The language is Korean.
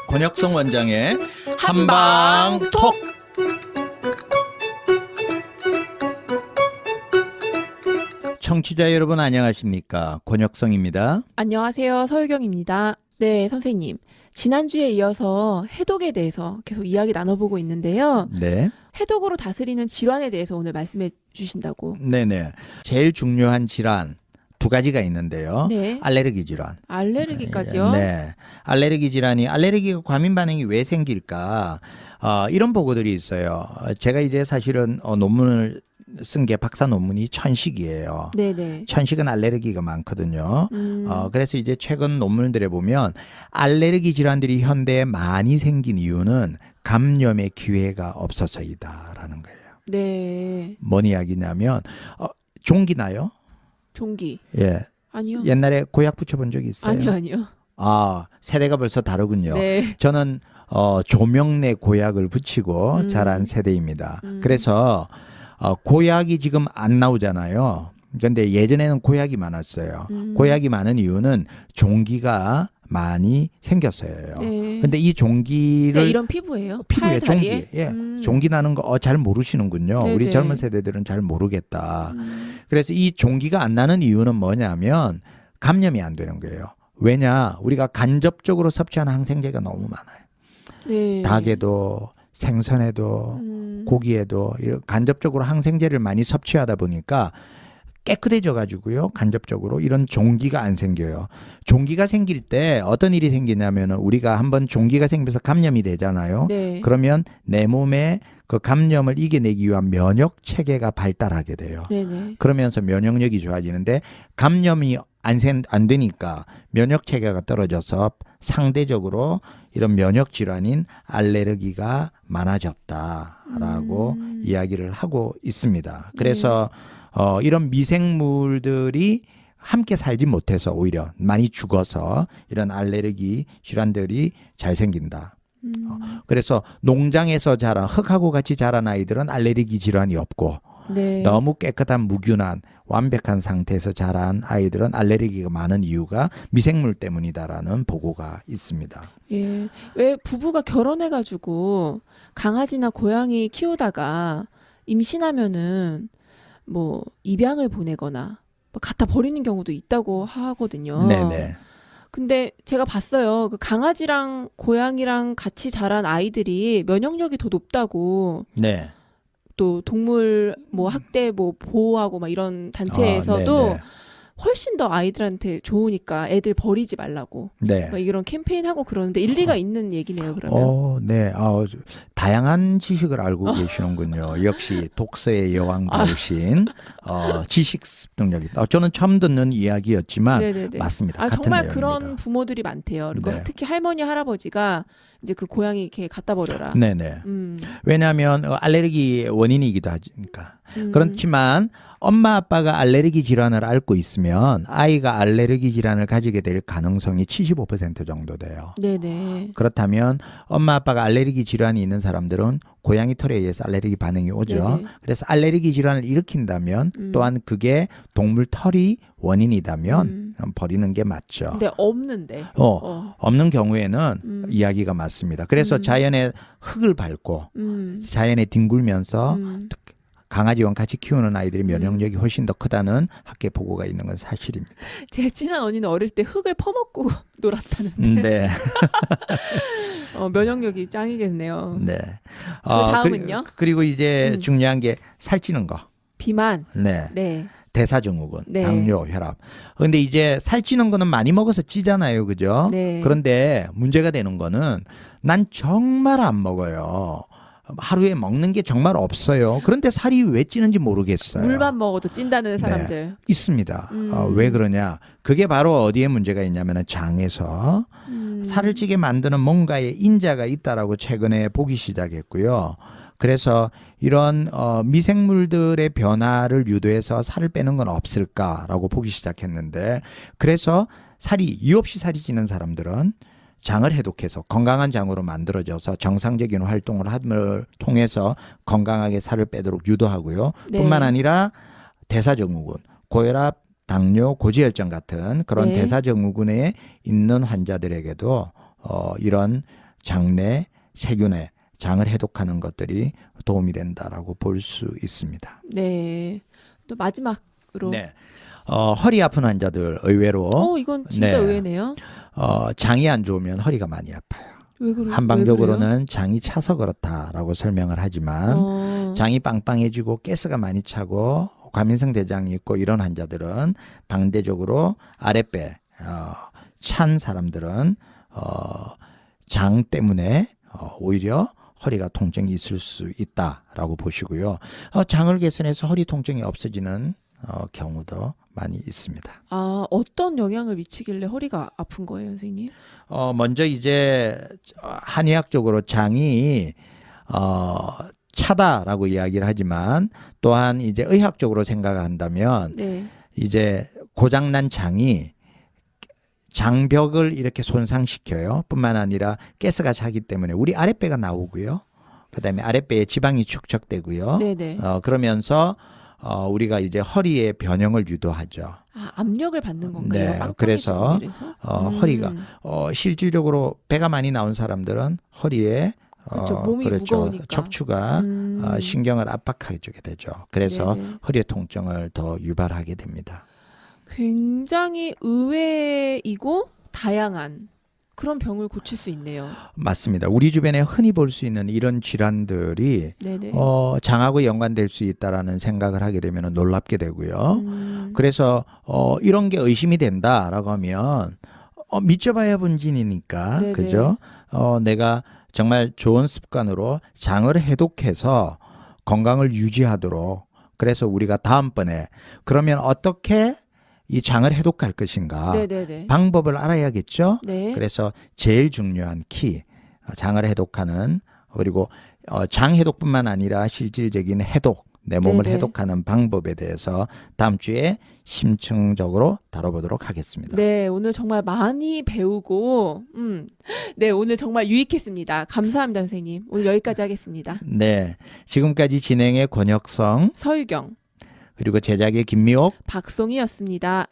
권혁성 원장의 한방톡. 청취자 여러분 안녕하십니까? 권혁성입니다. 안녕하세요. 서유경입니다. 네, 선생님. 지난주에 이어서 해독에 대해서 계속 이야기 나눠보고 있는데요. 네. 해독으로 다스리는 질환에 대해서 오늘 말씀해 주신다고. 네네. 제일 중요한 질환 두 가지가 있는데요. 네. 알레르기 질환. 알레르기까지요? 네. 알레르기 질환이 알레르기가 과민 반응이 왜 생길까? 이런 보고들이 있어요. 제가 이제 사실은 논문을 쓴 게 박사 논문이 천식이에요. 네네. 천식은 알레르기가 많거든요. 그래서 이제 최근 논문들에 보면 알레르기 질환들이 현대에 많이 생긴 이유는 감염의 기회가 없어서이다라는 거예요. 네. 뭔 이야기냐면 종기 나요? 종기. 예. 아니요. 옛날에 고약 붙여본 적 있어요? 아니요. 세대가 벌써 다르군요. 네. 저는 조명내 고약을 붙이고 자란 세대입니다. 그래서 고약이 지금 안 나오잖아요. 그런데 예전에는 고약이 많았어요. 고약이 많은 이유는 종기가 많이 생겼어요. 네. 근데 이 종기를 이런 피부예요? 피부에 팔, 종기, 다리에? 예, 종기 나는 거 잘 모르시는군요. 네네. 우리 젊은 세대들은 잘 모르겠다. 그래서 이 종기가 안 나는 이유는 뭐냐면 감염이 안 되는 거예요. 왜냐, 우리가 간접적으로 섭취하는 항생제가 너무 많아요. 네. 닭에도 생선에도 고기에도 간접적으로 항생제를 많이 섭취하다 보니까 깨끗해져 가지고요. 간접적으로 이런 종기가 안 생겨요. 종기가 생길 때 어떤 일이 생기냐면 우리가 한번 종기가 생겨서 감염이 되잖아요. 네. 그러면 내 몸에 그 감염을 이겨내기 위한 면역 체계가 발달하게 돼요. 네네. 그러면서 면역력이 좋아지는데 감염이 안 되니까 면역 체계가 떨어져서 상대적으로 이런 면역 질환인 알레르기가 많아졌다라고 이야기를 하고 있습니다. 그래서 이런 미생물들이 함께 살지 못해서 오히려 많이 죽어서 이런 알레르기 질환들이 잘 생긴다. 그래서 농장에서 자란 흙하고 같이 자란 아이들은 알레르기 질환이 없고 네. 너무 깨끗한 무균한 완벽한 상태에서 자란 아이들은 알레르기가 많은 이유가 미생물 때문이다라는 보고가 있습니다. 예. 왜 부부가 결혼해가지고 강아지나 고양이 키우다가 임신하면은 뭐 입양을 보내거나 뭐 갖다 버리는 경우도 있다고 하거든요. 네네. 근데 제가 봤어요. 그 강아지랑 고양이랑 같이 자란 아이들이 면역력이 더 높다고 네. 또 동물 뭐 학대 뭐 보호하고 막 이런 단체에서도 네네. 훨씬 더 아이들한테 좋으니까 애들 버리지 말라고 네. 막 이런 캠페인 하고 그러는데 일리가 있는 얘기네요. 그러면. 네. 다양한 지식을 알고 계시는군요. 역시 독서의 여왕 배우신 지식 습득력이. 저는 처음 듣는 이야기였지만 네네네. 맞습니다. 같은 정말 내용입니다. 그런 부모들이 많대요. 그리고 네. 특히 할머니 할아버지가 이제 그 고양이 이렇게 갖다 버려라. 네네. 왜냐하면 알레르기 원인이기도 하니까. 그렇지만 엄마 아빠가 알레르기 질환을 앓고 있으면 아이가 알레르기 질환을 가지게 될 가능성이 75% 정도 돼요. 네네. 그렇다면 엄마 아빠가 알레르기 질환이 있는 사람들은 고양이 털에 의해서 알레르기 반응이 오죠. 네네. 그래서 알레르기 질환을 일으킨다면 또한 그게 동물 털이 원인이다면 버리는 게 맞죠. 근데 없는데. 없는 경우에는 이야기가 맞습니다. 그래서 자연의 흙을 밟고 자연에 뒹굴면서 강아지와 같이 키우는 아이들의 면역력이 훨씬 더 크다는 학계 보고가 있는 건 사실입니다. 제 친한 언니는 어릴 때 흙을 퍼먹고 놀았다는데. 네. 면역력이 짱이겠네요. 네. 다음은요? 그리고 이제 중요한 게 살찌는 거. 비만. 네. 네. 대사증후군, 네. 당뇨, 혈압. 근데 이제 살찌는 거는 많이 먹어서 찌잖아요. 그죠? 네. 그런데 문제가 되는 거는 난 정말 안 먹어요. 하루에 먹는 게 정말 없어요. 그런데 살이 왜 찌는지 모르겠어요. 물만 먹어도 찐다는 사람들. 네, 있습니다. 왜 그러냐? 그게 바로 어디에 문제가 있냐면 장에서 살을 찌게 만드는 뭔가의 인자가 있다라고 최근에 보기 시작했고요. 그래서 이런 미생물들의 변화를 유도해서 살을 빼는 건 없을까라고 보기 시작했는데, 그래서 이유 없이 살이 찌는 사람들은 장을 해독해서 건강한 장으로 만들어져서 정상적인 활동을 함을 통해서 건강하게 살을 빼도록 유도하고요. 네. 뿐만 아니라 대사증후군, 고혈압, 당뇨, 고지혈증 같은 그런 네. 대사증후군에 있는 환자들에게도 이런 장내 세균에 장을 해독하는 것들이 도움이 된다라고 볼 수 있습니다. 네. 또 마지막으로. 네. 허리 아픈 환자들 의외로 이건 진짜 네. 의외네요. 장이 안 좋으면 허리가 많이 아파요. 왜 그래요? 한방적으로는 장이 차서 그렇다라고 설명을 하지만 장이 빵빵해지고 가스가 많이 차고 과민성 대장이 있고 이런 환자들은 반대적으로 아랫배 찬 사람들은 장 때문에 오히려 허리가 통증이 있을 수 있다라고 보시고요. 장을 개선해서 허리 통증이 없어지는 경우도 많이 있습니다. 어떤 영향을 미치길래 허리가 아픈 거예요, 선생님? 먼저 이제 한의학적으로 장이 차다라고 이야기를 하지만 또한 이제 의학적으로 생각을 한다면 네. 이제 고장난 장이 장벽을 이렇게 손상시켜요. 뿐만 아니라 가스가 차기 때문에 우리 아랫배가 나오고요. 그다음에 아랫배에 지방이 축적되고요. 네네. 그러면서 우리가 이제 허리의 변형을 유도하죠. 압력을 받는 건가요? 네, 빵빵해지고 그래서 이래서? 허리가 실질적으로 배가 많이 나온 사람들은 허리에 그렇죠. 몸이 무거우니까. 척추가 신경을 압박해 주게 되죠. 그래서 네네. 허리의 통증을 더 유발하게 됩니다. 굉장히 의외이고 다양한 그런 병을 고칠 수 있네요. 맞습니다. 우리 주변에 흔히 볼 수 있는 이런 질환들이 네네. 장하고 연관될 수 있다라는 생각을 하게 되면 놀랍게 되고요. 그래서 이런 게 의심이 된다라고 하면 믿져봐야 본진이니까 네네. 그죠? 내가 정말 좋은 습관으로 장을 해독해서 건강을 유지하도록 그래서 우리가 다음번에 그러면 어떻게 이 장을 해독할 것인가 네네네. 방법을 알아야겠죠. 네. 그래서 제일 중요한 키 장을 해독하는 그리고 장 해독뿐만 아니라 실질적인 해독 내 몸을 네네. 해독하는 방법에 대해서 다음 주에 심층적으로 다뤄보도록 하겠습니다. 네, 오늘 정말 많이 배우고, 네, 오늘 정말 유익했습니다. 감사합니다, 선생님. 오늘 여기까지 하겠습니다. 네, 지금까지 진행의 권혁성 서유경, 그리고 제작의 김미옥 박송이었습니다.